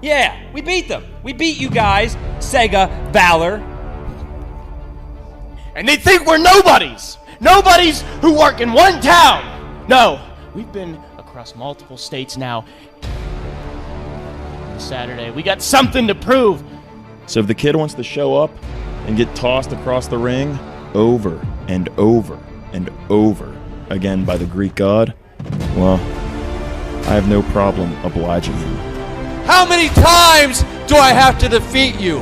Yeah, we beat them. We beat you guys, Sega, Valor. And they think we're nobodies. Nobodies who work in one town. No, we've been across multiple states now. Saturday, we got something to prove. So if the kid wants to show up and get tossed across the ring over and over and over again by the Greek god, well, I have no problem obliging him. How many times do I have to defeat you?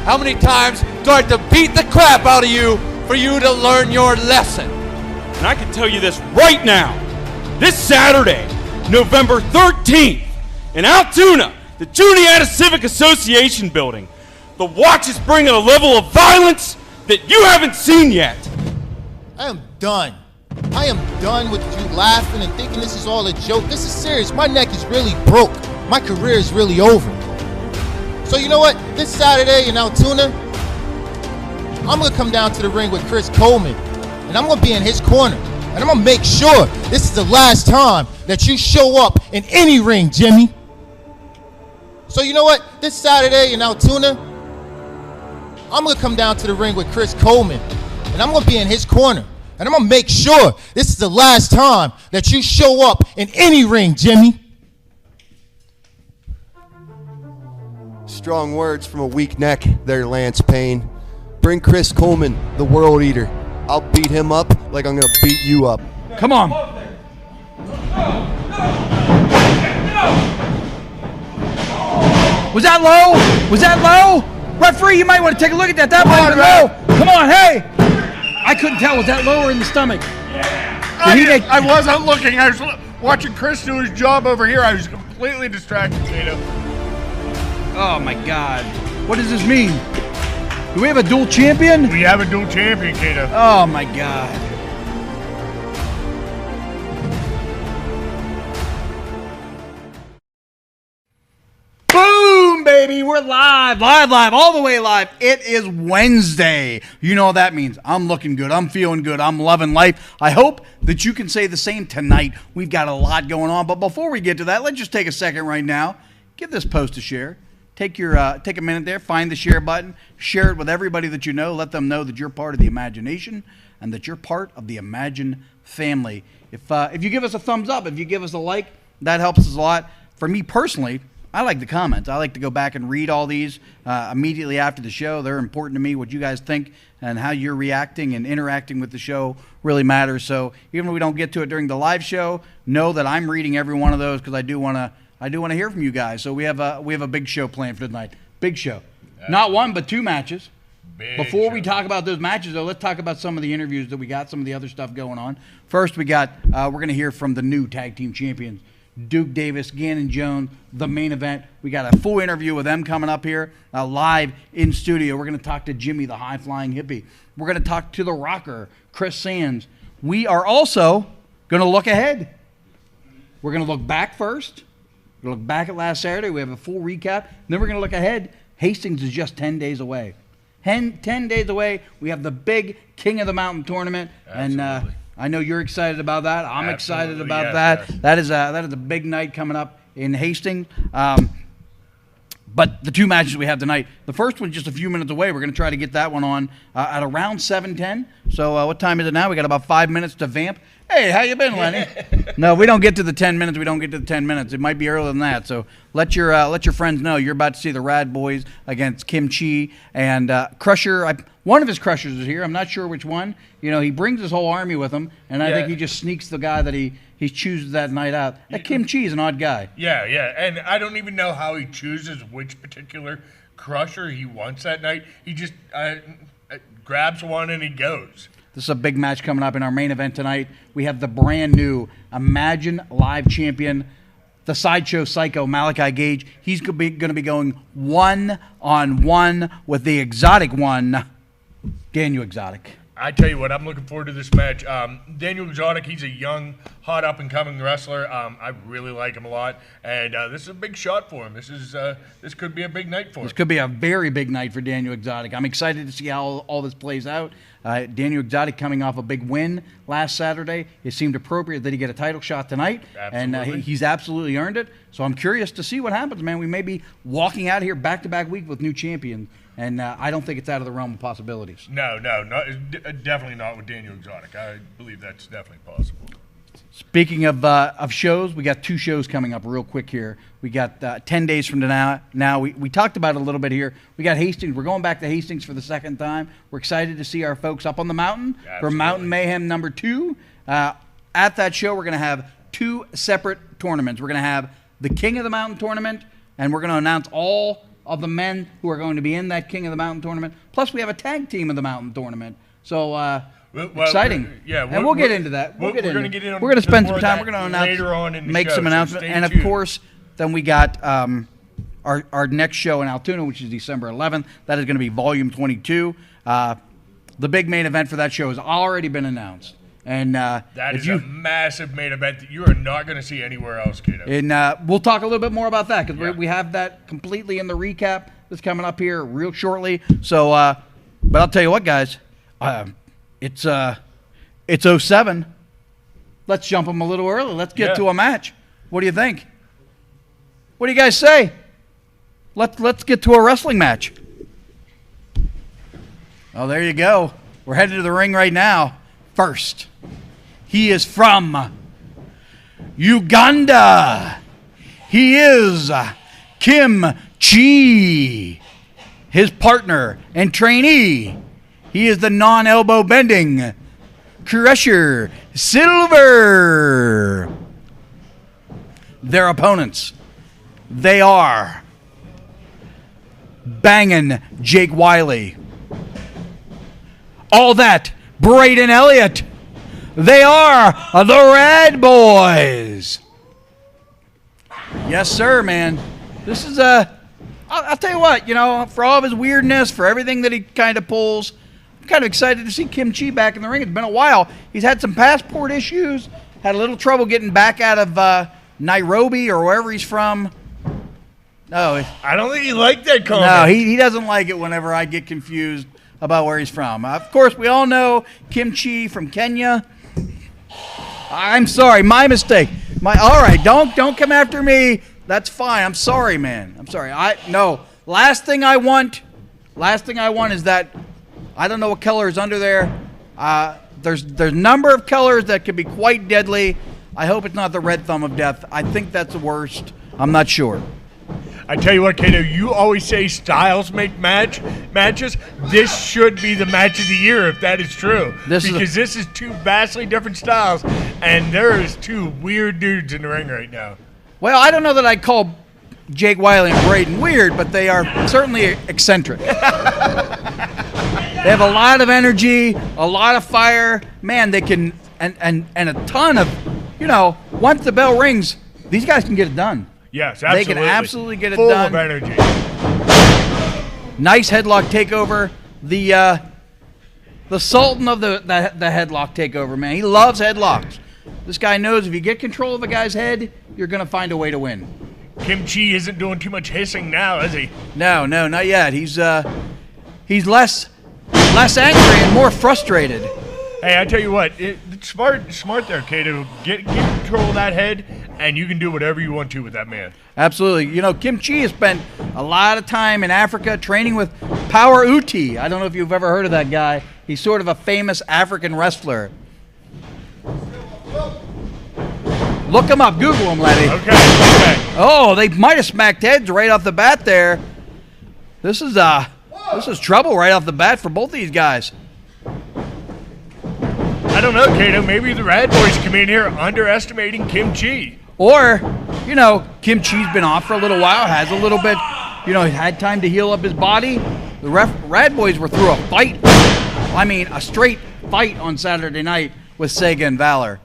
How many times do I have to beat the crap out of you for you to learn your lesson? And I can tell you this right now. This Saturday, November 13th, in Altoona, the Juniata Civic Association building, the Watch is bringing a level of violence that you haven't seen yet. I am done. I am done with you laughing and thinking this is all a joke. This is serious. My neck is really broke. My career is really over. So you know what? This Saturday in Altoona, I'm going to come down to the ring with Chris Coleman, and I'm going to be in his corner. And I'm going to make sure this is the last time that you show up in any ring, Jimmy. So you know what? This Saturday in Altoona, I'm going to come down to the ring with Chris Coleman, and I'm going to be in his corner. And I'm going to make sure this is the last time that you show up in any ring, Jimmy. Strong words from a weak neck there, Lance Payne. Bring Chris Coleman, the World Eater. I'll beat him up like I'm going to beat you up. Come on. Was that low? Was that low? Referee, you might want to take a look at that. That might have been low. Come on, hey. I couldn't tell. Was that low or in the stomach? I wasn't looking. I was watching Chris do his job over here. I was completely distracted, Kato. Oh, my God. What does this mean? Do we have a dual champion? We have a dual champion, Kato. Oh, my God. Boom, baby. We're live, all the way live. It is Wednesday. You know what that means. I'm looking good. I'm feeling good. I'm loving life. I hope that you can say the same tonight. We've got a lot going on. But before we get to that, let's just take a second right now. Give this post a share. Take a minute there. Find the share button. Share it with everybody that you know. Let them know that you're part of the imagination and that you're part of the Imagine family. If you give us a thumbs up, if you give us a like, that helps us a lot. For me personally, I like the comments. I like to go back and read all these immediately after the show. They're important to me. What you guys think and how you're reacting and interacting with the show really matters. So even if we don't get to it during the live show, know that I'm reading every one of those because I do want to hear from you guys. So we have a big show planned for tonight. Big show. Not one, but two matches. Before we talk about those matches, though, let's talk about some of the interviews that we got, some of the other stuff going on. First, we're going to hear from the new tag team champions. Duke Davis, Gannon Jones, the main event. We got a full interview with them coming up here live in studio. We're going to talk to Jimmy, the high-flying hippie. We're going to talk to the rocker, Chris Sands. We are also going to look ahead. We're going to look back first. We're going to look back at last Saturday. We have a full recap. Then we're going to look ahead. Hastings is just 10 days away. 10 days away. We have the big King of the Mountain tournament. Absolutely. And I know you're excited about that. I'm excited about that. Yes. That is a big night coming up in Hastings. But the two matches we have tonight, the first one's just a few minutes away. We're going to try to get that one on at around 7:10. So what time is it now? We got about 5 minutes to vamp. Hey, how you been, Lenny? No, we don't get to the 10 minutes. We don't get to the 10 minutes. It might be earlier than that. So let your friends know you're about to see the Rad Boys against Kim Chi and Crusher. One of his Crushers is here. I'm not sure which one. You know, he brings his whole army with him, and I think he just sneaks the guy that he chooses that night out. That Kim Chi is an odd guy. Yeah, and I don't even know how he chooses which particular Crusher he wants that night. He just grabs one and he goes. This is a big match coming up in our main event tonight. We have the brand new Imagine Live champion, the Sideshow Psycho, Malachi Gage. He's going to be going one-on-one with the exotic one, Daniel Exotic. I tell you what, I'm looking forward to this match. Daniel Exotic, he's a young, hot up-and-coming wrestler. I really like him a lot, and this is a big shot for him. This could be a big night for him. This could be a very big night for Daniel Exotic. I'm excited to see how all this plays out. Daniel Exotic coming off a big win last Saturday. It seemed appropriate that he get a title shot tonight, Absolutely. and he's absolutely earned it. So I'm curious to see what happens, man. We may be walking out here back-to-back week with new champions, and I don't think it's out of the realm of possibilities. No, definitely not with Daniel Exotic. I believe that's definitely possible. Speaking of shows, we got 2 shows coming up real quick here. We got 10 days from now. Now, we talked about it a little bit here. We got Hastings. We're going back to Hastings for the second time. We're excited to see our folks up on the mountain for Mountain Mayhem number 2. At that show, we're going to have 2 separate tournaments. We're going to have the King of the Mountain tournament, and we're going to announce all of the men who are going to be in that King of the Mountain tournament. Plus, we have a tag team of the Mountain tournament. So, exciting. And we'll get into that. We're going to spend some time. We're going to announce, later on in the make show, some announcements. so stay And, of tuned. course, then we got our next show in Altoona, which is December 11th. That is going to be Volume 22. The big main event for that show has already been announced. And That is a massive main event that you are not going to see anywhere else, Kato. And we'll talk a little bit more about that because Yeah. we have that completely in the recap that's coming up here real shortly. So, but I'll tell you what, guys, it's 07. Let's jump them a little early. Let's get to a match. What do you think? What do you guys say? Let's get to a wrestling match. Oh, there you go. We're headed to the ring right now. First, he is from Uganda. He is Kim Chi. His partner and trainee, he is the non-elbow bending Crusher Silver. Their opponents, they are Bangin' Jake Wiley. All that, Braden Elliott. They are the Rad Boys. Yes, sir, man. This is I'll tell you what, for all of his weirdness, for everything that he kind of pulls, I'm kind of excited to see Kim Chi back in the ring. It's been a while. He's had some passport issues, had a little trouble getting back out of Nairobi or wherever he's from. No, I don't think he liked that comment. no, he doesn't like it whenever I get confused about where he's from. Of course, we all know Kim Chi from Kenya. I'm sorry, my mistake. All right, don't come after me. That's fine. I'm sorry, man. I'm sorry. Last thing I want is that I don't know what color is under there. There's a number of colors that could be quite deadly. I hope it's not the red thumb of death. I think that's the worst. I'm not sure. I tell you what, Kato, you always say styles make matches. This should be the match of the year if that is true. This is 2 vastly different styles, and there is 2 weird dudes in the ring right now. Well, I don't know that I'd call Jake Wiley and Braden weird, but they are certainly eccentric. They have a lot of energy, a lot of fire. Man, they can, and a ton of, once the bell rings, these guys can get it done. Yes, absolutely. They can absolutely get it Full done. of energy. Nice headlock takeover. The sultan of the headlock takeover, man. He loves headlocks. This guy knows if you get control of a guy's head, you're going to find a way to win. Kim Chi isn't doing too much hissing now, is he? No, not yet. He's less angry and more frustrated. Hey, I tell you what, it's smart there, Kato. Get control of that head, and you can do whatever you want to with that man. Absolutely. Kim Chi has spent a lot of time in Africa training with Power Uti. I don't know if you've ever heard of that guy. He's sort of a famous African wrestler. Look him up. Google him, Letty. Okay. Oh, they might have smacked heads right off the bat there. This is trouble right off the bat for both of these guys. I don't know, Kato. Maybe the Rad Boys come in here underestimating Kim Chi. Or, Kim Chi's been off for a little while, has a little bit, had time to heal up his body. The Rad Boys were through a fight. I mean, a straight fight on Saturday night with Sega and Valor.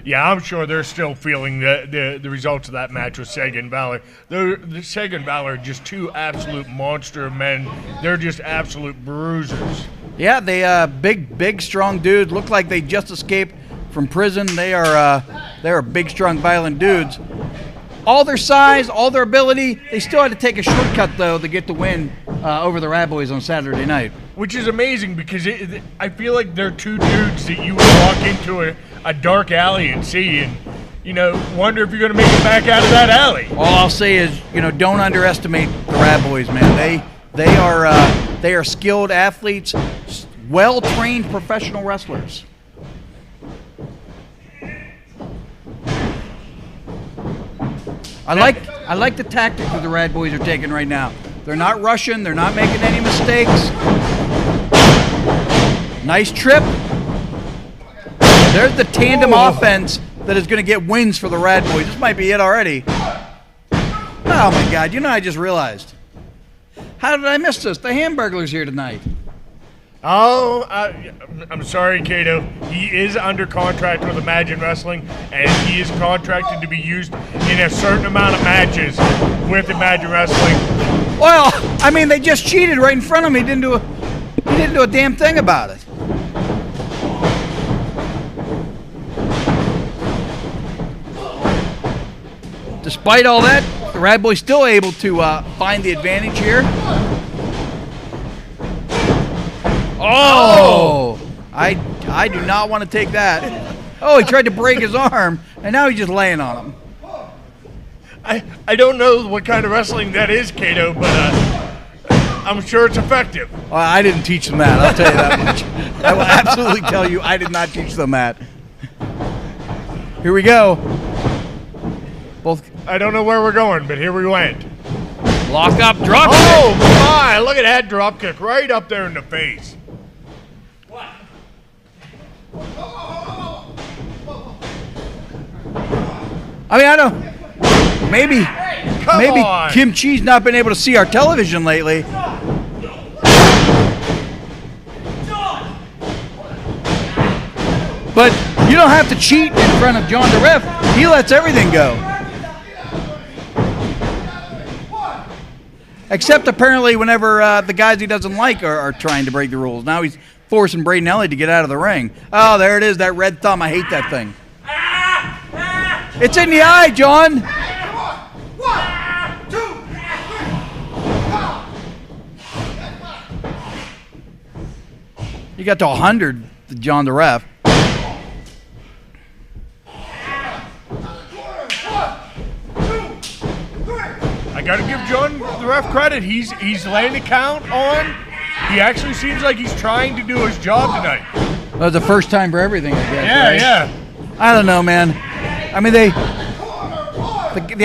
Yeah, I'm sure they're still feeling the results of that match with Sega and Valor. The Sega and Valor are just 2 absolute monster men. They're just absolute bruisers. Yeah, they big, strong dudes. Look like they just escaped from prison. They're big, strong, violent dudes. All their size, all their ability, they still had to take a shortcut, though, to get the win over the Rad Boys on Saturday night. Which is amazing because I feel like they're two dudes that you would walk into a dark alley and see and, wonder if you're going to make it back out of that alley. All I'll say is, don't underestimate the Rad Boys, man. They are skilled athletes, well-trained professional wrestlers. I like the tactic that the Rad Boys are taking right now. They're not rushing. They're not making any mistakes. Nice trip. There's the tandem offense that is going to get wins for the Rad Boys. This might be it already. Oh, my God. I just realized. How did I miss this? The Hamburglar's here tonight. Oh, I'm sorry, Kato. He is under contract with Imagine Wrestling, and he is contracted to be used in a certain amount of matches with Imagine Wrestling. Well, I mean, they just cheated right in front of me. He didn't do a damn thing about it. Despite all that, the Rad Boys still able to find the advantage here. Oh! I do not want to take that. Oh, he tried to break his arm, and now he's just laying on him. I don't know what kind of wrestling that is, Kato, but I'm sure it's effective. Well, I didn't teach them that, I'll tell you that much. I will absolutely tell you I did not teach them that. Here we go. I don't know where we're going, but here we went. Lock up, drop kick. Oh, my. Look at that drop kick right up there in the face. What? I mean, I don't. Maybe Kim Chi's not been able to see our television lately. But you don't have to cheat in front of John the ref. He lets everything go. Except apparently whenever the guys he doesn't like are trying to break the rules. Now he's forcing Braden Elliott to get out of the ring. Oh, there it is, that red thumb. I hate that thing. It's in the eye, John. 1, 2. You got to 100, John the ref. I got to give John the ref credit. He's laying the count on. He actually seems like he's trying to do his job tonight. That was the first time for everything, I guess. Yeah, right? Yeah. I don't know, man. I mean, the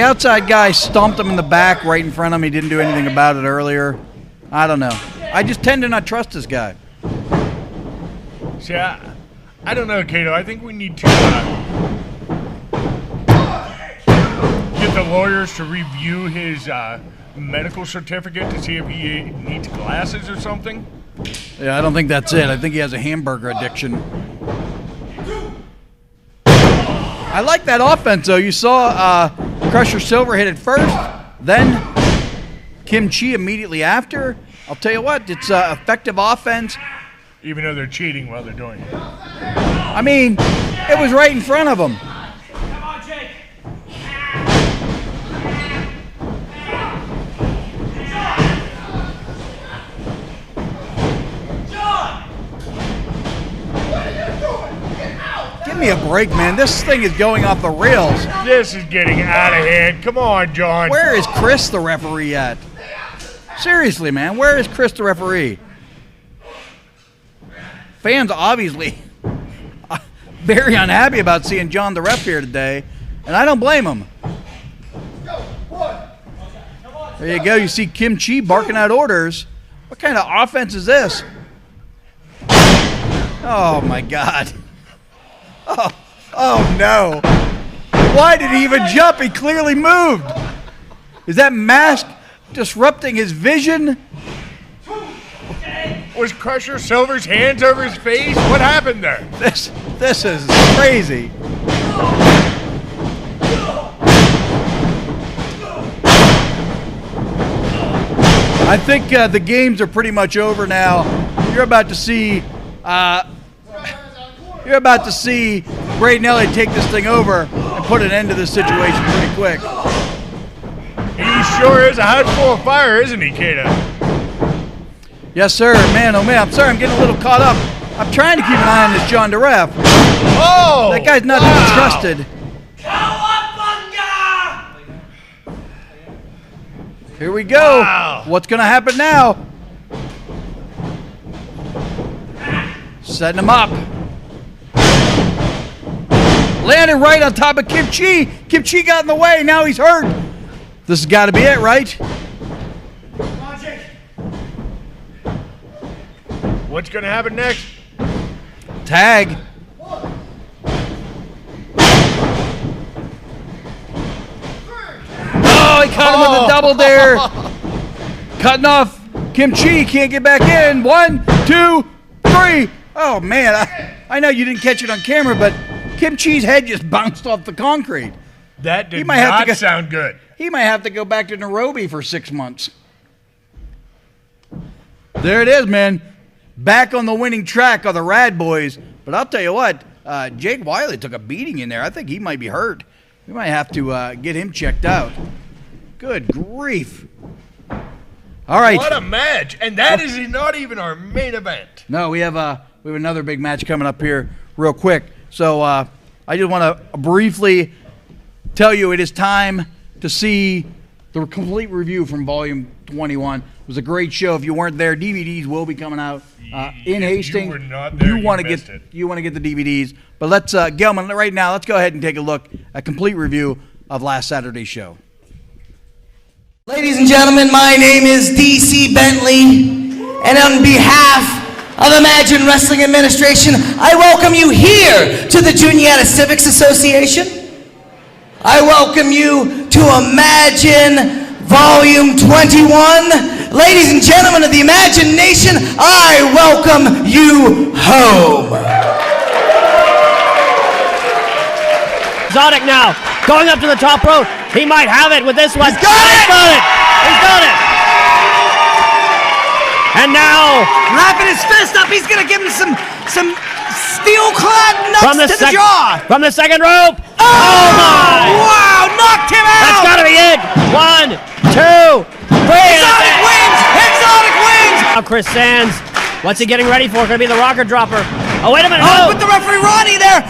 outside guy stomped him in the back right in front of him. He didn't do anything about it earlier. I don't know. I just tend to not trust this guy. See, I don't know, Kato. I think we need to get the lawyers to review his medical certificate to see if he needs glasses or something. Yeah, I don't think that's it. I think he has a hamburger addiction. I like that offense, though. You saw Crusher Silver hit it first, then Kim Chi immediately after. I'll tell you what, it's effective offense. Even though they're cheating while they're doing it. I mean, it was right in front of them. Come on, Jake. Give me a break, man. This thing is going off the rails. This is getting out of hand. Come on, John. Where is Chris, the referee, at? Seriously, man. Where is Chris, the referee? Fans obviously very unhappy about seeing John the ref here today, and I don't blame them. There you go. You see Kim Chi barking out orders. What kind of offense is this? Oh, my God. Oh, no. Why did he even jump? He clearly moved. Is that mask disrupting his vision? Was Crusher Silver's hands over his face? What happened there? This is crazy. I think the games are pretty much over now. you're about to see Braden Elliott take this thing over and put an end to this situation pretty quick. He sure is a house full of fire, isn't he, Kato? Yes, sir. Man, oh man, I'm sorry, I'm getting a little caught up. I'm trying to keep an eye on this John DeRef. Oh! That guy's not to be trusted. Here we go. Wow. What's going to happen now? Setting him up. Landed right on top of Kim Chi. Kim Chi got in the way. Now he's hurt. This has got to be it, right? What's going to happen next? Tag. Oh, he caught him with a double there. Cutting off Kim Chi. Can't get back in. 1, 2, 3. Oh, man. I know you didn't catch it on camera, but Kim Chi's head just bounced off the concrete. That did not sound good. He might have to go back to Nairobi for 6 months. There it is, man. Back on the winning track are the Rad Boys. But I'll tell you what, Jake Wiley took a beating in there. I think he might be hurt. We might have to get him checked out. Good grief. All right. What a match. And that is not even our main event. No, we have another big match coming up here real quick. So I just want to briefly tell you it is time to see the complete review from Volume 21. It was a great show. If you weren't there, DVDs will be coming out in Hastings. You were not there. You want to get the DVDs. But let's, Gelman, right now, let's go ahead and take a look at a complete review of last Saturday's show. Ladies and gentlemen, my name is DC Bentley, and on behalf of Imagine Wrestling Administration, I welcome you here to the Juniata Civics Association. I welcome you to Imagine Volume 21. Ladies and gentlemen of the Imagine Nation, I welcome you home. Exotic now, going up to the top rope. He might have it with this one. He's got it! He's got it! And now, wrapping his fist up, he's gonna give him some steel-clad nuts to the jaw. From the second rope. Oh my! Wow, knocked him out! That's gotta be it. 1, 2, 3. Exotic wins! Exotic wins! Now Chris Sands, what's he getting ready for? Gonna be the rocker dropper. Oh, wait a minute. Oh, with the referee Ronnie there.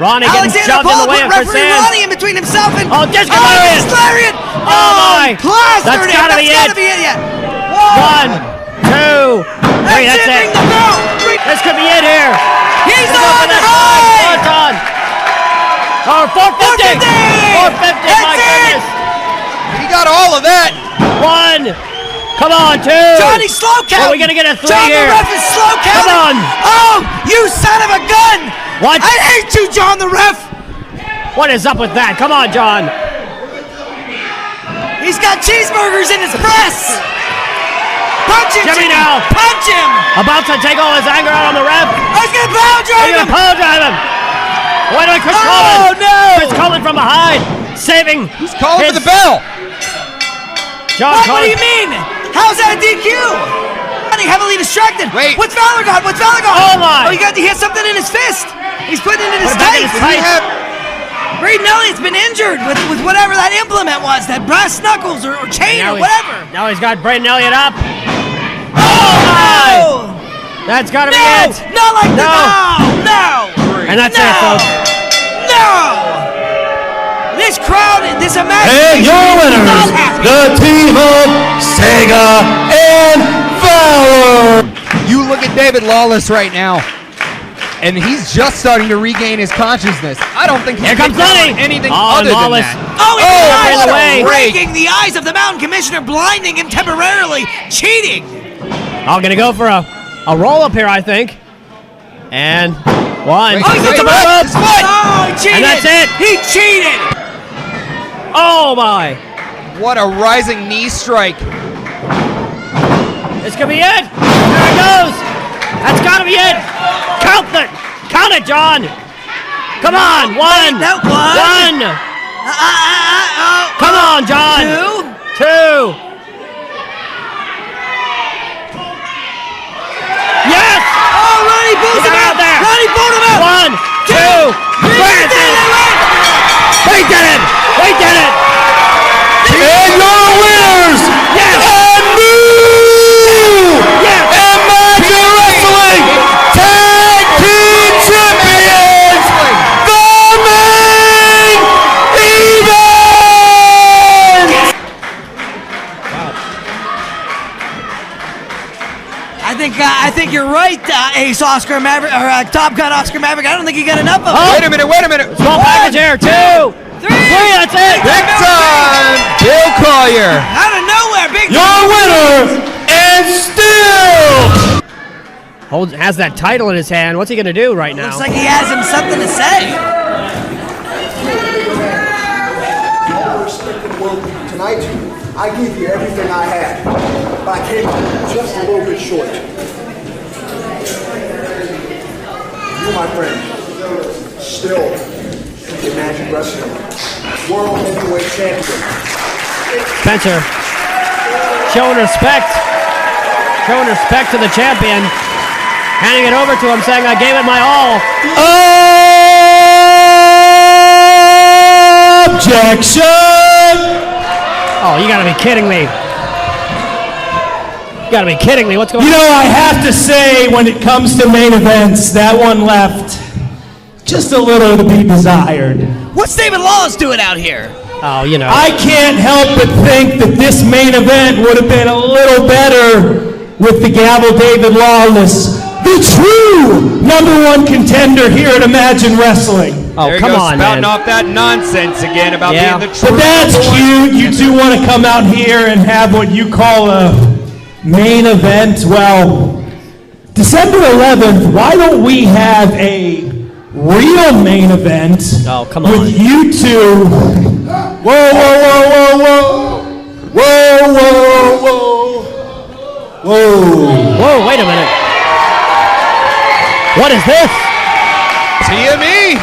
Ronnie getting shoved in the way of Chris Sands. Referee Ronnie in between himself and... Oh, disc lariat! Oh, my! Plastered That's gotta be it. That's gotta be it, yeah. 1, 2, 3. That's it. This could be it here. He's on the high! It's on. Oh, 450! 450, my goodness. He got all of that. 1. Come on, 2. Johnny, slow count. Are we gonna get a 3 John here? the ref is slow count. Come on. Oh, you son of a gun. What? I hate you, John the ref. What is up with that? Come on, John. He's got cheeseburgers in his press. Punch him, Jimmy now. Punch him. About to take all his anger out on the ref. I was gonna power drive He's him. gonna power drive him. Wait a minute, Chris Coleman. Oh, no. Chris Coleman from behind, saving. He's calling for the bell. John What do you mean? How's that a DQ? Heavily distracted. Wait. What's Valor got? What's Valor got? Oh, my. He has something in his fist. He's putting it in his Put it back in tights. his tights. Braden Elliott's been injured with whatever that implement was, that brass knuckles or chain or whatever. Now he's got Braden Elliott up. Oh! That's gotta be No! it. Not like No. No! And that's No! it, folks. No! This crowd, this Imagine And your Nation is not winners, happy. the team of Sega and Valor. You look at David Lawless right now, and he's just starting to regain his consciousness. I don't think he's Here comes Sonny. anything Oh, other Lawless. than that. Oh, in the way. breaking the eyes of the Mountain Commissioner, blinding him temporarily, cheating. I'm gonna go for a roll up here, I think. And 1. Oh, he's got the Come rope. up. Oh, he cheated. And that's it. He cheated. Oh my! What a rising knee strike. This could be it. There it goes. That's gotta be it. Count it, John. Come on, 1. No, 1. 1. Come on, John. 2. 2. Somebody vote him out. 1, 2, 3. We did it! We did it! And your winners! Yes! And new! Yes! Imagine Wrestling Tag Team Champions! The main event! I think you're right, Ace Oscar Maverick, or Top Gun Oscar Maverick. I don't think you got enough of it. Wait a minute. Small package here. 2, 3, that's it. Big time! Bill Collier! Out of nowhere, big Your winner and still Has that title in his hand. What's he going to do right now? Looks like he has him something to say. Tonight, I gave you everything I had, but I came just a little bit short. You, my friend, still Imagine Wrestling World Heavyweight Champion. Spencer showing respect to the champion, handing it over to him, saying, I gave it my all. objection! Oh, you gotta be kidding me. You gotta be kidding me. What's going on? You know, I have to say, when it comes to main events, that one left just a little to be desired. What's David Lawless doing out here? Oh, you know. I can't help but think that this main event would have been a little better with the gavel David Lawless, the true #1 contender here at Imagine Wrestling. Oh, there come goes on, spouting man. off that nonsense again about being the true. But that's cute. You two want to come out here and have what you call a main event. Well, December 11th, why don't we have a real main event with you two? Whoa, whoa, whoa, whoa, whoa. Whoa, whoa, whoa. Whoa. Whoa, wait a minute. What is this? TME.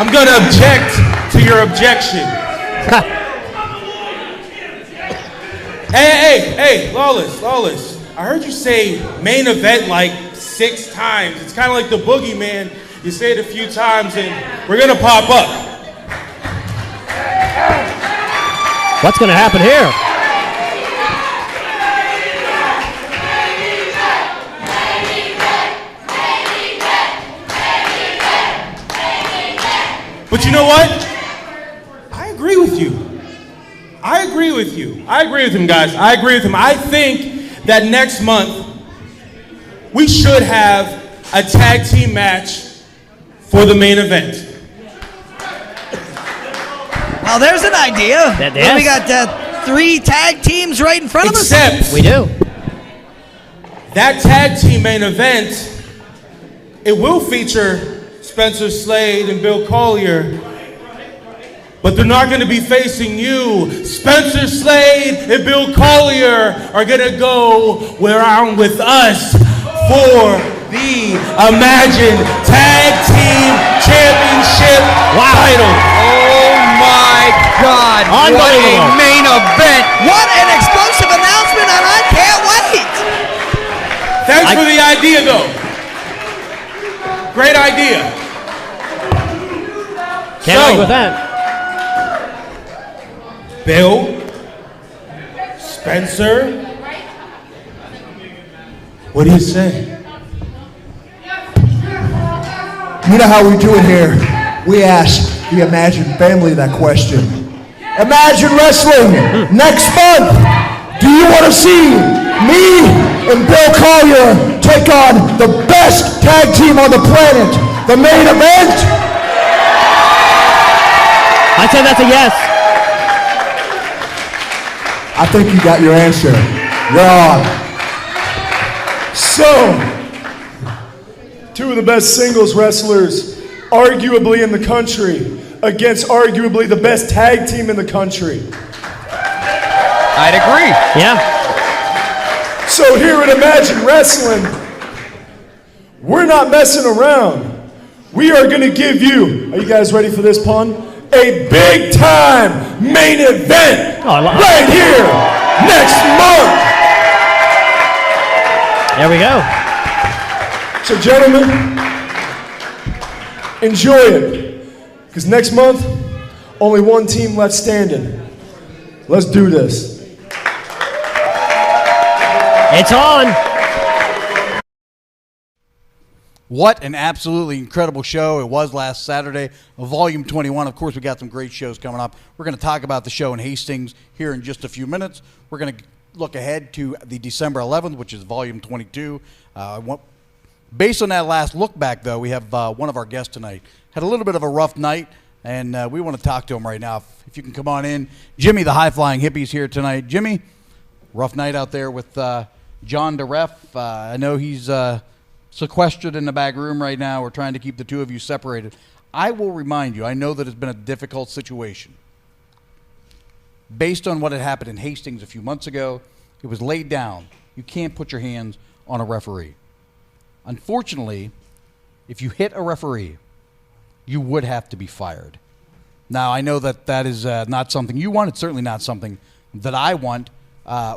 I'm going to object to your objection. Hey, Lawless. I heard you say main event like 6 times. It's kind of like the boogeyman. You say it a few times and we're going to pop up. What's going to happen here? But you know what? I agree with you. I agree with him, guys. I agree with him. I think that next month we should have a tag team match for the main event. Well, there's an idea. Yes. We got 3 tag teams right in front of us. Except we do. That tag team main event, it will feature Spencer Slade and Bill Collier, but they're not going to be facing you. Spencer Slade and Bill Collier are going to go around with us for the Imagine Tag Team Championship title. Oh my God! What a main event! What an explosive announcement, and I can't wait! Thanks for the idea, though. Great idea. Can't argue with that. Bill, Spencer, what do you say? You know how we do it here. We ask the Imagine family that question. Imagine Wrestling next month. Do you want to see me and Bill Collier take on the best tag team on the planet? The main event? I'd say that's a yes. I think you got your answer. You're on. So, 2 of the best singles wrestlers, arguably in the country, against arguably the best tag team in the country. I'd agree. Yeah. So here at Imagine Wrestling, we're not messing around. We are going to give you, are you guys ready for this pun? A big time main event right here next month. There we go. So, gentlemen, enjoy it. Because next month, only one team left standing. Let's do this. It's on. What an absolutely incredible show it was last Saturday, Volume 21. Of course, we got some great shows coming up. We're going to talk about the show in Hastings here in just a few minutes. We're going to look ahead to the December 11th, which is Volume 22. Based on that last look back, though, we have one of our guests tonight. Had a little bit of a rough night, and we want to talk to him right now. If you can come on in. Jimmy, the high-flying hippie's here tonight. Jimmy, rough night out there with John DeRef. I know he's sequestered in the back room right now. We're trying to keep the two of you separated. I will remind you, I know that it's been a difficult situation. Based on what had happened in Hastings a few months ago, it was laid down. You can't put your hands on a referee. Unfortunately, if you hit a referee, you would have to be fired. Now, I know that that is not something you want. It's certainly not something that I want.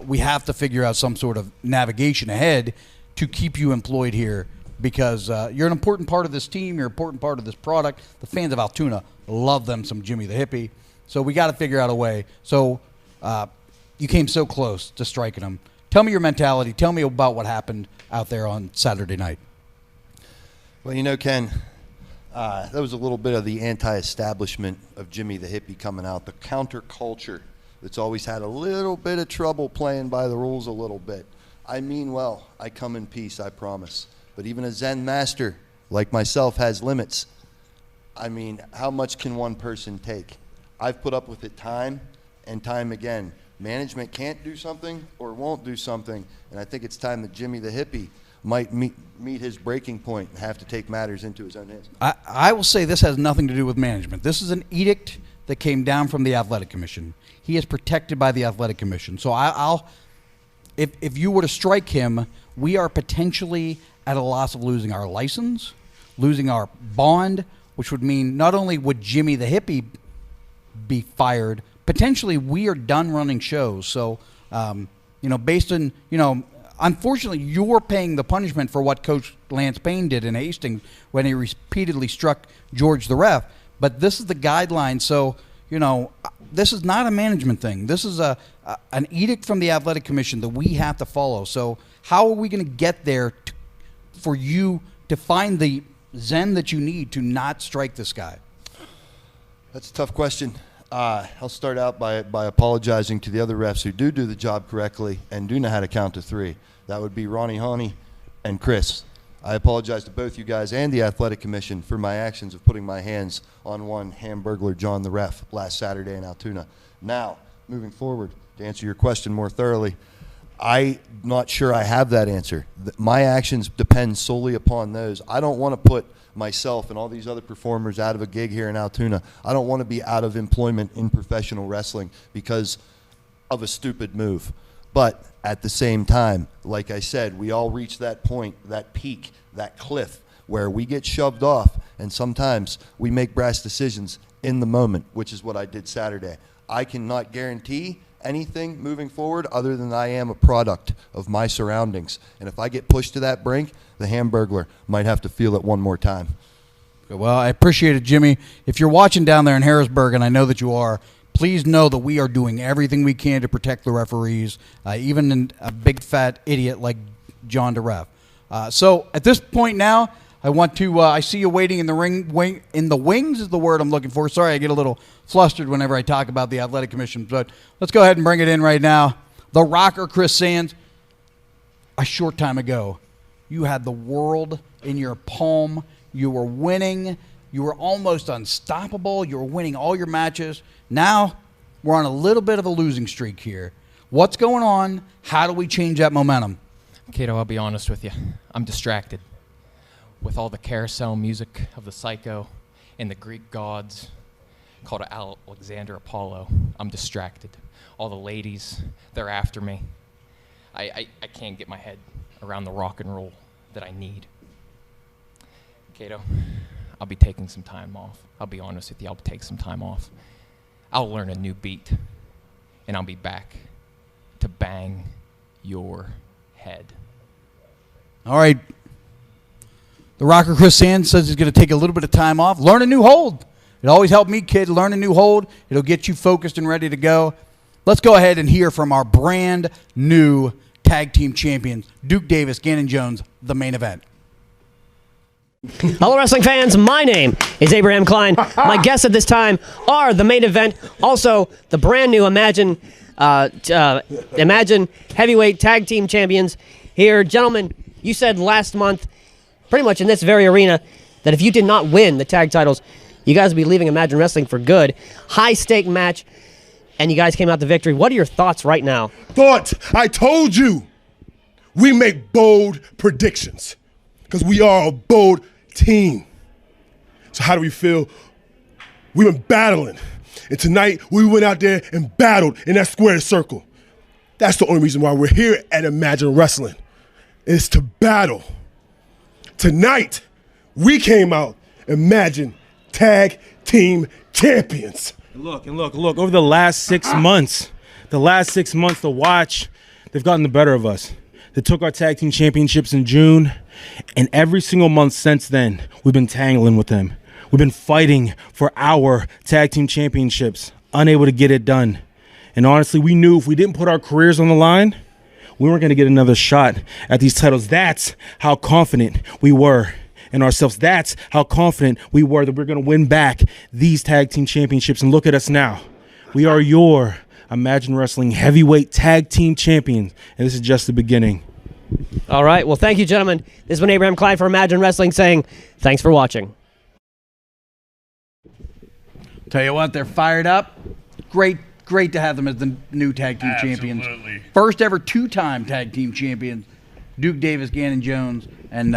We have to figure out some sort of navigation ahead to keep you employed here because you're an important part of this team. You're an important part of this product. The fans of Altoona love them some Jimmy the Hippie. So we got to figure out a way. So you came so close to striking him. Tell me your mentality. Tell me about what happened out there on Saturday night. Well, you know, Ken, that was a little bit of the anti-establishment of Jimmy the Hippie coming out, the counterculture that's always had a little bit of trouble playing by the rules a little bit. I mean well, I come in peace, I promise. But even a Zen master like myself has limits. I mean, how much can one person take? I've put up with it time and time again. Management can't do something or won't do something, and I think it's time that Jimmy the Hippie might meet his breaking point and have to take matters into his own hands. I will say this has nothing to do with management. This is an edict that came down from the Athletic Commission. He is protected by the Athletic Commission. So if you were to strike him, we are potentially at a loss of losing our license, losing our bond, which would mean not only would Jimmy the Hippie be fired, potentially we are done running shows. So, based on, unfortunately, you're paying the punishment for what Coach Lance Payne did in Hastings when he repeatedly struck George the ref. But this is the guideline. So, this is not a management thing. This is an edict from the Athletic Commission that we have to follow. So how are we going to get there for you to find the zen that you need to not strike this guy? That's a tough question. I'll start out by apologizing to the other refs who do the job correctly and do know how to count to three. That would be Ronnie Honey and Chris. I apologize to both you guys and the Athletic Commission for my actions of putting my hands on one Hamburglar John the ref last Saturday in Altoona. Now, moving forward, to answer your question more thoroughly, I'm not sure I have that answer. My actions depend solely upon those. I don't want to put myself and all these other performers out of a gig here in Altoona. I don't want to be out of employment in professional wrestling because of a stupid move. But at the same time, like I said, we all reach that point, that peak, that cliff where we get shoved off, and sometimes we make brash decisions in the moment, which is what I did Saturday. I cannot guarantee anything moving forward other than I am a product of my surroundings. And if I get pushed to that brink, the Hamburglar might have to feel it one more time. Well, I appreciate it, Jimmy. If you're watching down there in Harrisburg, and I know that you are, please know that we are doing everything we can to protect the referees, even a big fat idiot like John DeRef. So at this point now, I want to. I see you waiting in the wings is the word I'm looking for. Sorry, I get a little flustered whenever I talk about the Athletic Commission, but let's go ahead and bring it in right now. The Rocker, Chris Sands. A short time ago, you had the world in your palm. You were winning. You were almost unstoppable. You were winning all your matches. Now we're on a little bit of a losing streak here. What's going on? How do we change that momentum? Cato, I'll be honest with you. I'm distracted. With all the carousel music of the Psycho and the Greek gods called Alexander Apollo, I'm distracted. All the ladies, they're after me. I can't get my head around the rock and roll that I need. Cato, I'll be taking some time off. I'll be honest with you, I'll take some time off. I'll learn a new beat, and I'll be back to bang your head. All right. The rocker Chris Sands says he's going to take a little bit of time off, learn a new hold. It always helped me, kid. Learn a new hold. It'll get you focused and ready to go. Let's go ahead and hear from our brand new tag team champions, Duke Davis, Gannon Jones, the main event. Hello, wrestling fans. My name is Abraham Klein. My guests at this time are the main event, also the brand new Imagine Heavyweight Tag Team Champions here. Gentlemen, you said last month, pretty much in this very arena, that if you did not win the tag titles, you guys would be leaving Imagine Wrestling for good. High-stake match, and you guys came out the victory. What are your thoughts right now? Thoughts? I told you. We make bold predictions because we are a bold team. So how do we feel? We've been battling. And tonight, we went out there and battled in that square circle. That's the only reason why we're here at Imagine Wrestling, is to battle. Tonight, we came out Imagine Tag Team Champions. Look, over the last 6 months, the Watch, they've gotten the better of us. They took our tag team championships in June, and every single month since then, we've been tangling with them. We've been fighting for our tag team championships, unable to get it done. And honestly, we knew if we didn't put our careers on the line, we weren't going to get another shot at these titles. That's how confident we were in ourselves. That's how confident we were that we're going to win back these tag team championships. And look at us now. We are your Imagine Wrestling Heavyweight Tag Team Champions, and this is just the beginning. All right. Well, thank you, gentlemen. This has been Abraham Klein for Imagine Wrestling saying thanks for watching. Tell you what, they're fired up. Great to have them as the new tag team champions. First ever two-time tag team champions, Duke Davis, Gannon Jones, and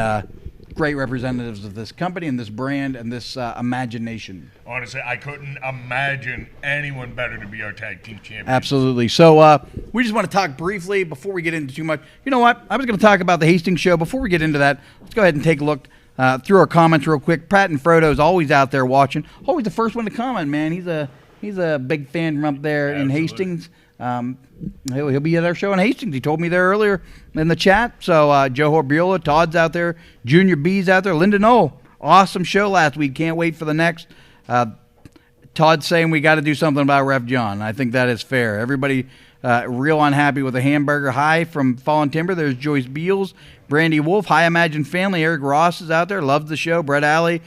great representatives of this company and this brand and this imagination. Honestly, I couldn't imagine anyone better to be our tag team champion. Absolutely. So we just want to talk briefly before we get into too much. You know what? I was going to talk about the Hastings show. Before we get into that, let's go ahead and take a look through our comments real quick. Pratt and Frodo is always out there watching. Always the first one to comment, man. He's a big fan from up there in Hastings. He'll be at our show in Hastings. He told me there earlier in the chat. So Joe Horbiola, Todd's out there, Junior B's out there, Linda Knoll. Awesome show last week. Can't wait for the next. Todd's saying we got to do something about Ref John. I think that is fair. Everybody real unhappy with the hamburger. Hi from Fallen Timber. There's Joyce Beals, Brandy Wolf. Hi Imagine Family. Eric Ross is out there. Loves the show. Brett Alley.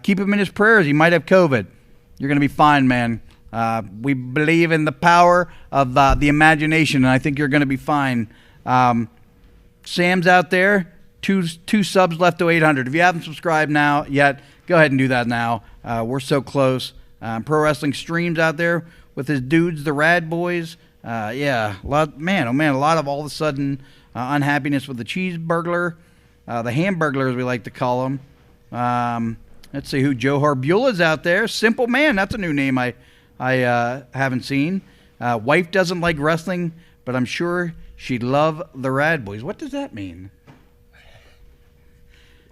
Keep him in his prayers. He might have COVID. You're going to be fine, man. We believe in the power of the imagination, and I think you're going to be fine. Sam's out there. Two subs left to 800. If you haven't subscribed now yet, go ahead and do that now. We're so close. Pro Wrestling Streams out there with his dudes, the Rad Boys. A lot of all of a sudden unhappiness with the cheeseburglar, the hamburglar as we like to call them. Let's see who Joe Harbiola's out there. Simple Man, that's a new name I haven't seen. Wife doesn't like wrestling, but I'm sure she'd love the Rad Boys. What does that mean?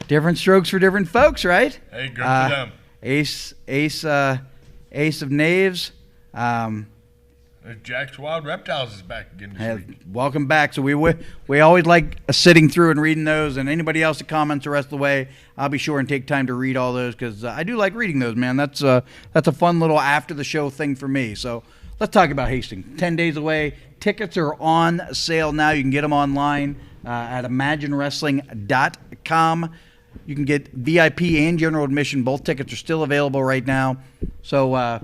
Different strokes for different folks, right? Hey, good for them. Ace of Knaves. Jack's Wild Reptiles is back again this week. Welcome back. So we always like sitting through and reading those, and anybody else that comments the rest of the way, I'll be sure and take time to read all those because I do like reading those, man. That's a fun little after the show thing for me. So let's talk about Hastings. 10 days away. Tickets are on sale now. You can get them online at imaginewrestling.com. You can get VIP and general admission. Both tickets are still available right now. So I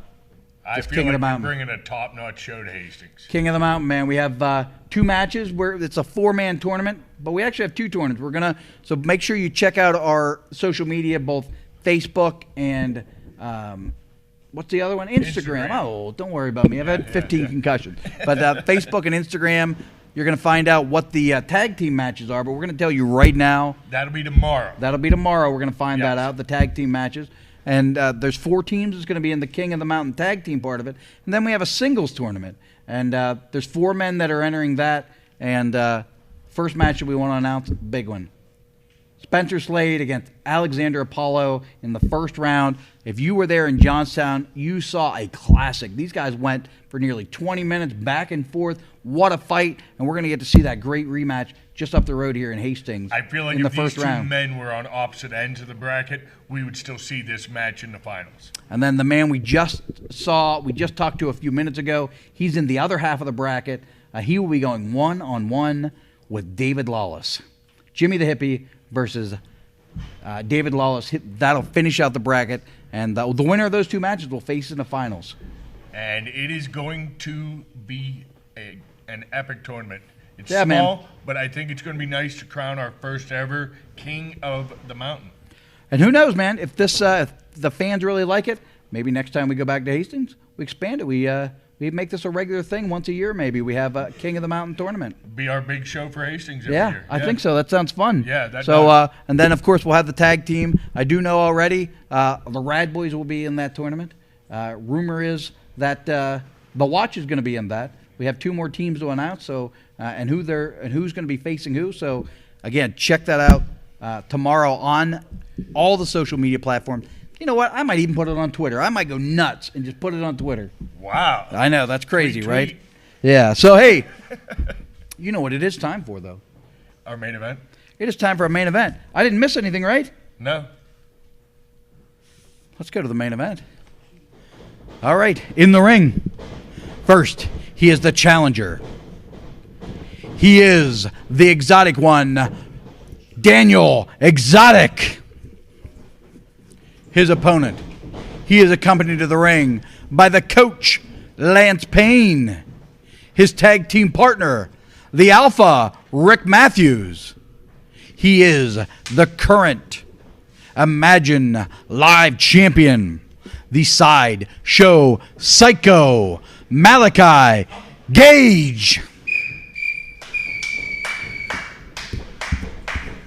feel like we're bringing a top-notch show to Hastings. King of the Mountain, man. We have 2 matches where it's a 4-man tournament, but we actually have 2 tournaments. So make sure you check out our social media, both Facebook and what's the other one? Instagram. Oh, don't worry about me. I've had 15 concussions. But Facebook and Instagram, you're going to find out what the tag team matches are, but we're going to tell you right now. That'll be tomorrow. We're going to find that out, the tag team matches. And there's 4 teams that's going to be in the King of the Mountain tag team part of it. And then we have a singles tournament. And there's 4 men that are entering that. And first match that we want to announce, big one. Spencer Slade against Alexander Apollo in the first round. If you were there in Johnstown, you saw a classic. These guys went for nearly 20 minutes back and forth. What a fight. And we're going to get to see that great rematch just up the road here in Hastings. I feel like in if the first these two round. men were on opposite ends of the bracket, we would still see this match in the finals. And then the man we just talked to a few minutes ago, he's in the other half of the bracket. He will be going one-on-one with David Lawless. Jimmy the Hippie versus David Lawless. That'll finish out the bracket. And the winner of those two matches will face in the finals. And it is going to be an epic tournament. It's Yeah, small, man. but I think it's going to be nice to crown our first ever King of the Mountain. And who knows, man, if if the fans really like it, maybe next time we go back to Hastings, we expand it. We make this a regular thing once a year, maybe. We have a King of the Mountain tournament. Be our big show for Hastings every Yeah, year. I think so. That sounds fun. Yeah, that so, does. And then, of course, we'll have the tag team. I do know already the Rad Boys will be in that tournament. Rumor is that the Watch is going to be in that. We have 2 more teams to announce, so and who's going to be facing who. So, again, check that out tomorrow on all the social media platforms. You know what? I might even put it on Twitter. I might go nuts and just put it on Twitter. Wow. I know. That's crazy, Tweet. right? Yeah. So, hey, you know what it is time for, though? Our main event? It is time for a main event. I didn't miss anything, right? No. Let's go to the main event. All right. In the ring. First, he is the challenger. He is the exotic one, Daniel Exotic. His opponent, he is accompanied to the ring by the coach, Lance Payne. His tag team partner, the Alpha, Rick Matthews. He is the current Imagine Live champion, the Side Show Psycho, Malachi Gage.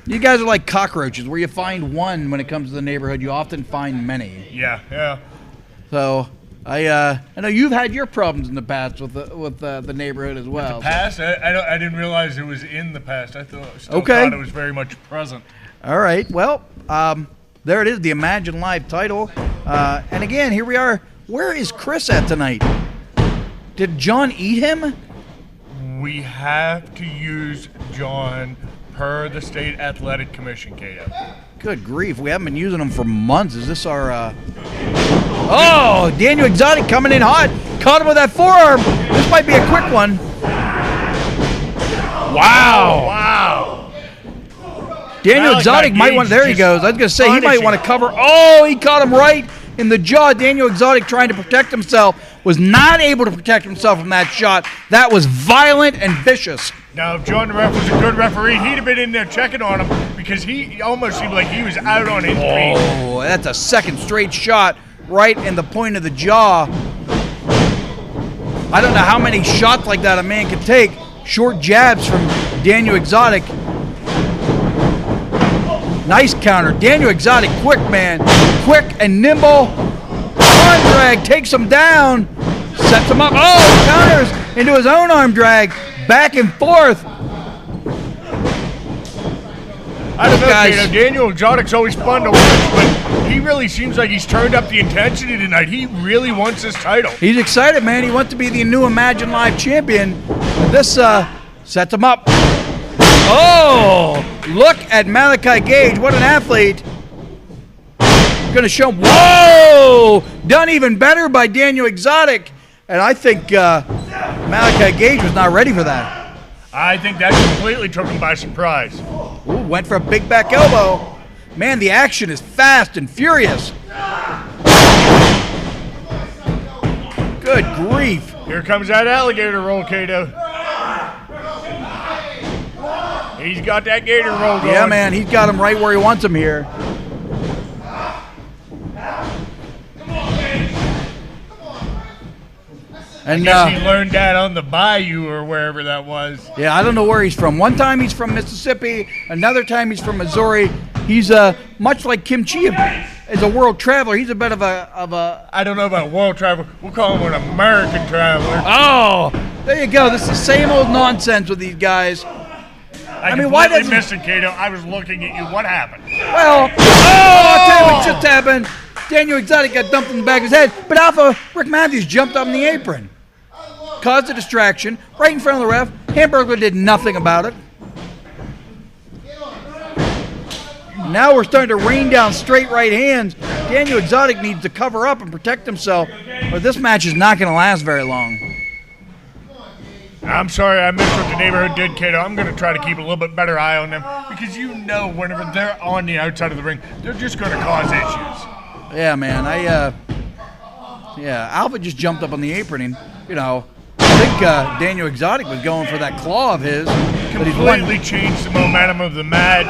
You guys are like cockroaches, where you find one when it comes to the neighborhood, you often find many. Yeah. So I know you've had your problems in the past with the neighborhood as well. The past? I didn't realize it was in the past. I still Okay. thought it was very much present. All right. Well, there it is, the Imagine Live title. And again, here we are. Where is Chris at tonight? Did John eat him? We have to use John per the State Athletic Commission, Kato. Good grief, we haven't been using them for months. Is this our... Oh, Daniel Exotic coming in hot. Caught him with that forearm. This might be a quick one. Wow. Daniel Exotic might want... There he goes. I was going to say, he might want to cover... Oh, he caught him right in the jaw. Daniel Exotic, trying to protect himself, was not able to protect himself from that shot. That was violent and vicious. Now, if John the ref was a good referee, he'd have been in there checking on him because he almost seemed like he was out on his feet. Oh, that's a second straight shot right in the point of the jaw. I don't know how many shots like that a man can take. Short jabs from Daniel Exotic. Nice counter. Daniel Exotic, quick man. Quick and nimble. Arm drag, takes him down. Sets him up. Oh, counters into his own arm drag. Back and forth. I don't know, Kato. Daniel Exotic's always fun to watch, but he really seems like he's turned up the intensity tonight. He really wants this title. He's excited, man. He wants to be the new Imagine Live champion. This sets him up. Oh, look at Malachi Gage. What an athlete. Going to show him. Whoa! Done even better by Daniel Exotic. And I think Malachi Gage was not ready for that. I think that completely took him by surprise. Ooh, went for a big back elbow. Man, the action is fast and furious. Good grief. Here comes that alligator roll, Kato. He's got that gator roll going. Yeah, man, he's got him right where he wants him here. And I guess he learned that on the bayou or wherever that was. Yeah, I don't know where he's from. One time he's from Mississippi. Another time he's from Missouri. He's much like Kim Chi is a world traveler. He's a bit of a. I don't know about world traveler. We'll call him an American traveler. Oh, there you go. This is the same old nonsense with these guys. I mean, why did missing, Kato? I was looking at you. What happened? Well, I'll tell you what just happened. Daniel Exotic got dumped in the back of his head, but Alpha Rick Matthews jumped up in the apron. Caused a distraction right in front of the ref. Hamburglar did nothing about it. Now we're starting to rain down straight right hands. Daniel Exotic needs to cover up and protect himself, but this match is not going to last very long. I'm sorry I missed what the neighborhood did, Kato. I'm going to try to keep a little bit better eye on them because you know whenever they're on the outside of the ring, they're just going to cause issues. Yeah, man. Alpha just jumped up on the apron and, I think Daniel Exotic was going for that claw of his. Completely changed the momentum of the match.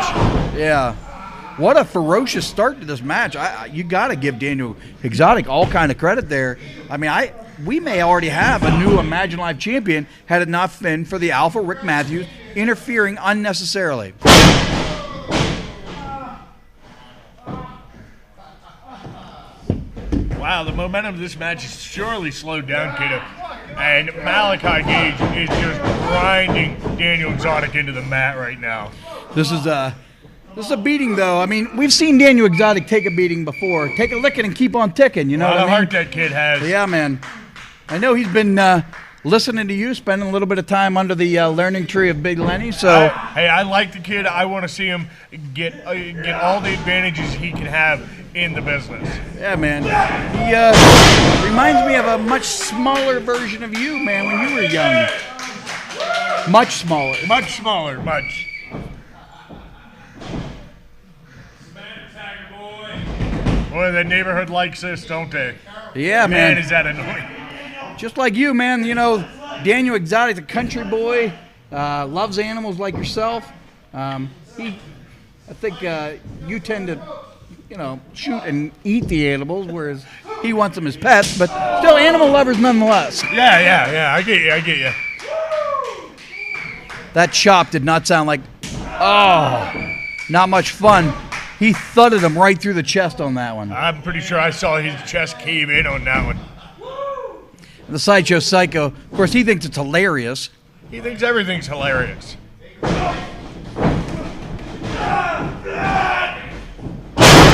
Yeah. What a ferocious start to this match. You got to give Daniel Exotic all kind of credit there. I mean, we may already have a new Imagine Live champion had it not been for the Alpha Rick Matthews interfering unnecessarily. Wow, the momentum of this match is surely slowed down, Kato. And Malachi Gage is just grinding Daniel Exotic into the mat right now. This is a beating, though. I mean, we've seen Daniel Exotic take a beating before. Take a licking and keep on ticking, you know what I mean? The heart that kid has. Yeah, man. I know he's been listening to you, spending a little bit of time under the learning tree of Big Lenny. So, hey, I like the kid. I want to see him get all the advantages he can have in the business. Yeah, man. He reminds me of a much smaller version of you, man, when you were young. Much smaller. Much smaller, much. Boy, the neighborhood likes this, don't they? Yeah, man. Man, is that annoying. Just like you, man. Daniel Exotic's a country boy, loves animals like yourself. I think you tend to, shoot and eat the animals, whereas he wants them as pets, but still animal lovers nonetheless. Yeah. I get you. That chop did not sound like, not much fun. He thudded him right through the chest on that one. I'm pretty sure I saw his chest cave in on that one. The Sideshow Psycho, of course, he thinks it's hilarious. He thinks everything's hilarious.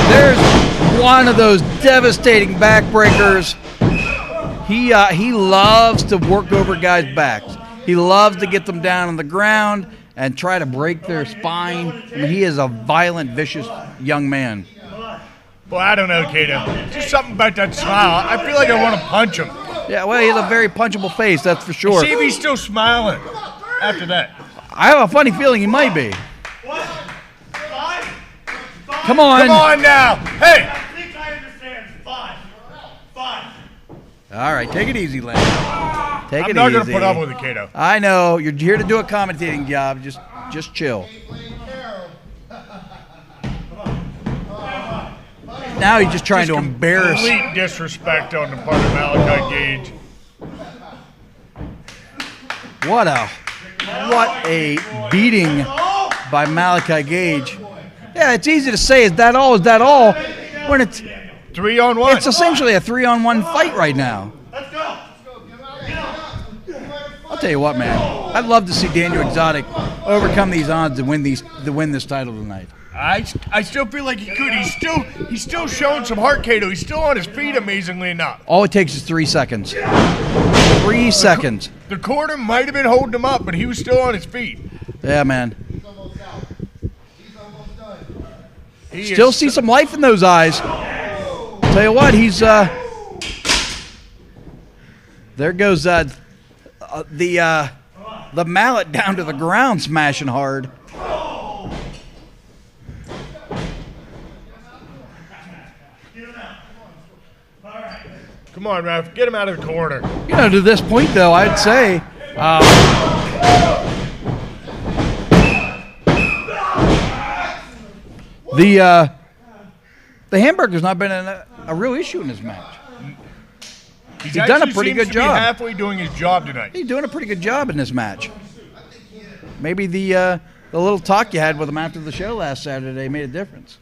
There's one of those devastating backbreakers. He loves to work over guys' backs. He loves to get them down on the ground and try to break their spine. I mean, he is a violent, vicious young man. Well, I don't know, Kato. Just something about that smile. I feel like I want to punch him. Yeah, well, he has a very punchable face, that's for sure. See if he's still smiling after that. I have a funny feeling he might be. Come on. Come on now. Hey. I think I understand. Five. All right, take it easy, Len. Take it easy. I'm not going to put up with it, Kato. I know. You're here to do a commentating job. Just chill. Now he's just trying to embarrass. Complete disrespect on the part of Malachi Gage. What a beating by Malachi Gage. Yeah, it's easy to say, is that all? When it's 3-on-1. It's essentially a 3-on-1 fight right now. I'll tell you what, man. I'd love to see Daniel Exotic overcome these odds and win this title tonight. I still feel like he could. He's still showing some heart, Kato. He's still on his feet, amazingly enough. All it takes is 3 seconds. 3 seconds. The corner might have been holding him up, but he was still on his feet. Yeah, man. Still see some life in those eyes. Tell you what, he's there goes the mallet down to the ground, smashing hard. Come on, ref. Get him out of the corner. To this point, though, I'd say the hamburger's not been a real issue in this match. He's done a pretty good job. He's halfway doing his job tonight. He's doing a pretty good job in this match. Maybe the little talk you had with him after the show last Saturday made a difference.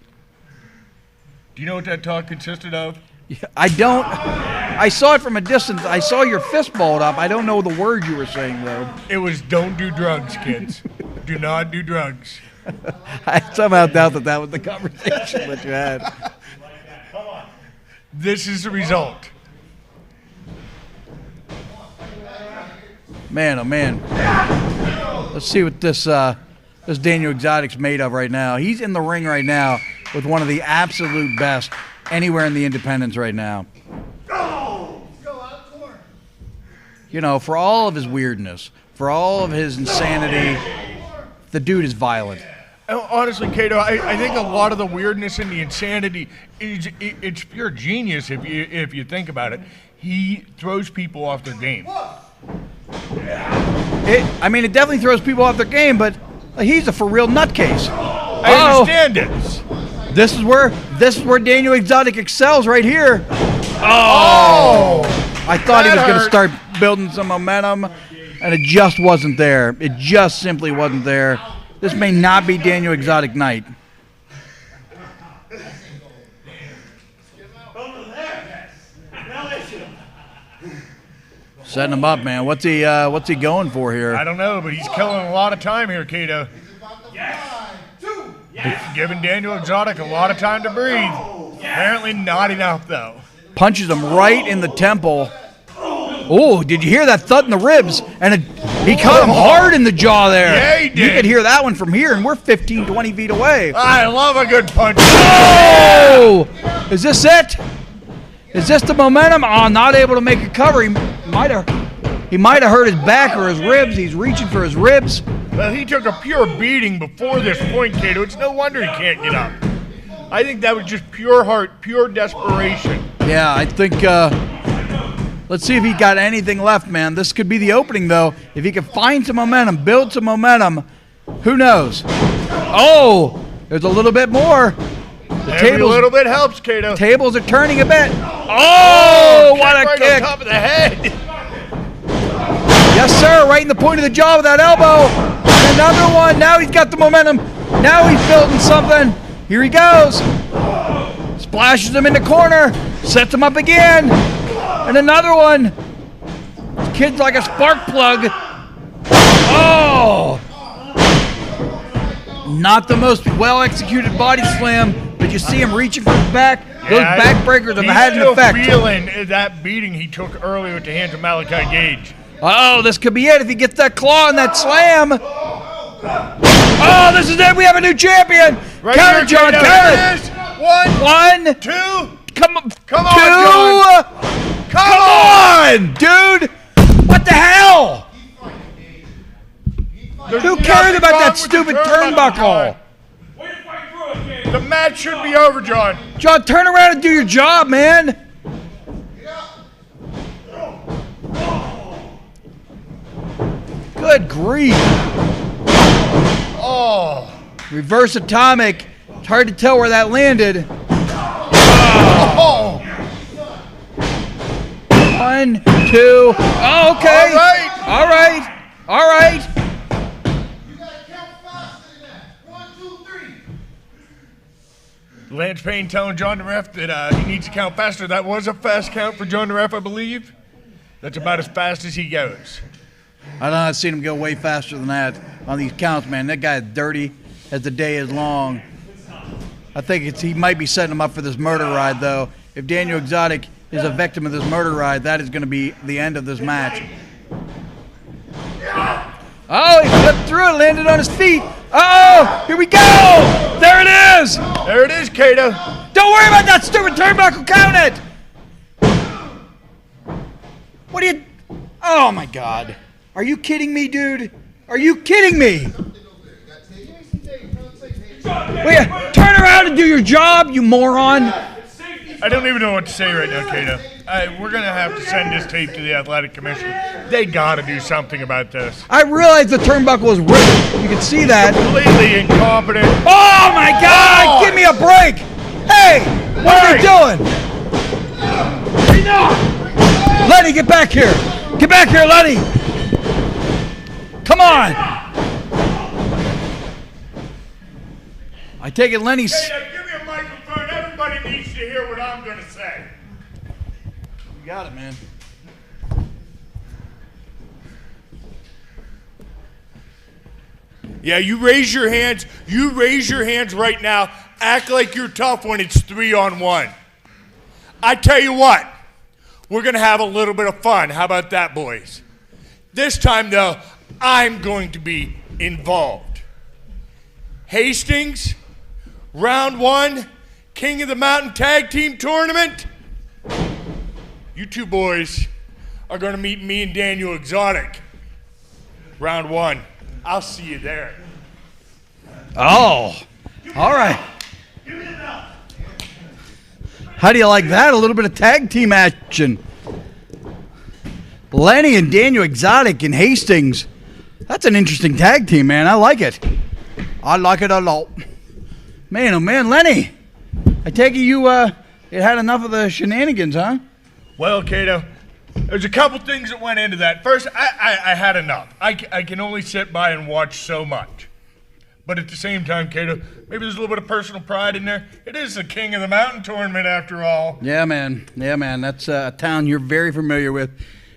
Do you know what that talk consisted of? I don't. I saw it from a distance. I saw your fist balled up. I don't know the word you were saying, though. It was, don't do drugs, kids. Do not do drugs. I somehow doubt that was the conversation that you had. This is the result. Man, oh man. Let's see what this Daniel Exotic's made of right now. He's in the ring right now with one of the absolute best anywhere in the independents right now. You know, for all of his weirdness, for all of his insanity, the dude is violent. Honestly, Cato, I think a lot of the weirdness and the insanity it's pure genius if you think about it. He throws people off their game. It definitely throws people off their game, but he's a for real nutcase. I understand it. This is where Daniel Exotic excels right here. Oh! I thought he was going to start building some momentum, and it just wasn't there. It just simply wasn't there. This may not be Daniel Exotic night. Setting him up, man. What's he going for here? I don't know, but he's killing a lot of time here, Cato. Giving Daniel Exotic a lot of time to breathe. Apparently not enough, though. Punches him right in the temple. Oh, did you hear that thud in the ribs? And he cut him hard in the jaw there. Yeah, he did. You could hear that one from here, and we're 15, 20 feet away. I love a good punch. Oh! Is this it? Is this the momentum? Oh, not able to make a cover. He might have hurt his back or his ribs. He's reaching for his ribs. Well, he took a pure beating before this point, Cato. It's no wonder he can't get up. I think that was just pure heart, pure desperation. Yeah, I think, let's see if he got anything left, man. This could be the opening, though. If he can find some momentum, build some momentum, who knows? Oh, there's a little bit more. Every little bit helps, Cato. Tables are turning a bit. Oh, what a right kick. on top of the head. Yes, sir, right in the point of the jaw with that elbow. And another one. Now he's got the momentum. Now he's building something. Here he goes. Splashes him in the corner. Sets him up again. And another one. This kid's like a spark plug. Oh! Not the most well-executed body slam, but you see him reaching for his back. Those backbreakers have had an effect. He's still feeling that beating he took earlier at the hands of Malachi Gage. Oh, this could be it if he gets that claw and that slam. Oh, this is it. We have a new champion. Right count it, John. Count it. One, two. Come on, John. Come on, dude. What the hell? Who cares about that stupid turnbuckle? The match should be over, John. John, turn around and do your job, man. Good grief. Oh. Reverse atomic. It's hard to tell where that landed. Oh. 1, 2. Oh, okay. All right. All right. All right. Lance Payne telling John the ref that he needs to count faster. That was a fast count for John the ref, I believe. That's about as fast as he goes. I don't know. I've seen him go way faster than that on these counts, man. That guy is dirty as the day is long. I think he might be setting him up for this murder ride, though. If Daniel Exotic is a victim of this murder ride, that is going to be the end of this match. Oh, he flipped through it, landed on his feet. Oh, here we go. There it is. There it is, Cato. Don't worry about that stupid turnbuckle. Count it. What are you... Oh, my God. Are you kidding me, dude? Are you kidding me? Will you turn around and do your job, you moron? I don't even know what to say right now, Cato. We're going to have to send this tape to the Athletic Commission. They got to do something about this. I realized the turnbuckle was ripped. You can see that. Completely incompetent. Oh, my God! Give me a break! Hey! What are you doing? Lenny, get back here! Get back here, Lenny! Come on! I take it Lenny's... Hey, give me a microphone. Everybody needs to hear what I'm going to say. You got it, man. Yeah, you raise your hands. You raise your hands right now. Act like you're tough when it's 3-on-1. I tell you what, we're going to have a little bit of fun. How about that, boys? This time, though, I'm going to be involved. Hastings, round 1, King of the Mountain Tag Team Tournament. You two boys are going to meet me and Daniel Exotic. Round 1. I'll see you there. Oh, all right. How do you like that? A little bit of tag team action. Lenny and Daniel Exotic in Hastings. That's an interesting tag team, man. I like it. I like it a lot. Man, oh man, Lenny. I take it you had enough of the shenanigans, huh? Well, Cato, there's a couple things that went into that. First, I had enough. I can only sit by and watch so much. But at the same time, Cato, maybe there's a little bit of personal pride in there. It is the King of the Mountain tournament, after all. Yeah, man. Yeah, man. That's a town you're very familiar with.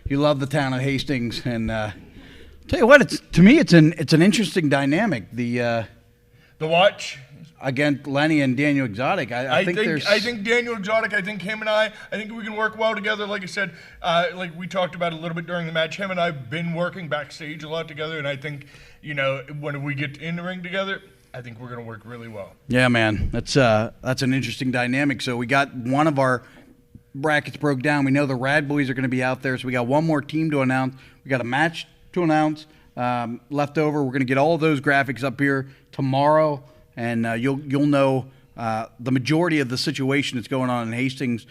You love the town of Hastings, and tell you what, to me, it's an interesting dynamic. The watch against Lenny and Daniel Exotic. I think Daniel Exotic. I think him and I think we can work well together. Like I said, like we talked about a little bit during the match. Him and I've been working backstage a lot together, and I think when we get in the ring together, I think we're gonna work really well. Yeah, man. That's an interesting dynamic. So we got one of our brackets broke down. We know the Rad Boys are going to be out there, so we got one more team to announce. We got a match to announce left over. We're going to get all of those graphics up here tomorrow, and you'll know the majority of the situation that's going on in Hastings.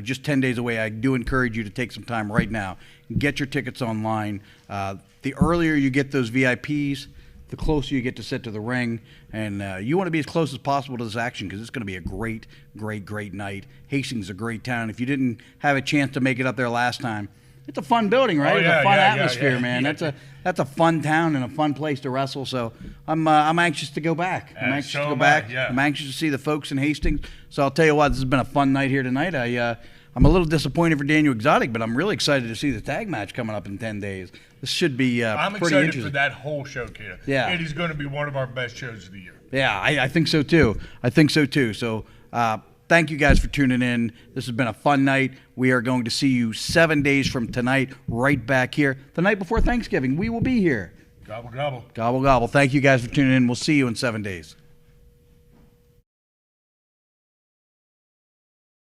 Just 10 days away. I do encourage you to take some time right now and get your tickets online. The earlier you get those VIPs, the closer you get to sit to the ring, and you want to be as close as possible to this action because it's going to be a great, great, great night. Hastings is a great town. If you didn't have a chance to make it up there last time, it's a fun building, right? It's a fun atmosphere, man. Yeah. That's a fun town and a fun place to wrestle. So I'm anxious to go back. I'm anxious to go back. I'm anxious to see the folks in Hastings. So I'll tell you what, this has been a fun night here tonight. I'm a little disappointed for Daniel Exotic, but I'm really excited to see the tag match coming up in 10 days. This should be I'm pretty excited interesting. for that whole show, Kida. Yeah. It is going to be one of our best shows of the year. Yeah, I think so too. So thank you guys for tuning in. This has been a fun night. We are going to see you 7 days from tonight, right back here. The night before Thanksgiving, we will be here. Gobble, gobble. Gobble, gobble. Thank you guys for tuning in. We'll see you in 7 days.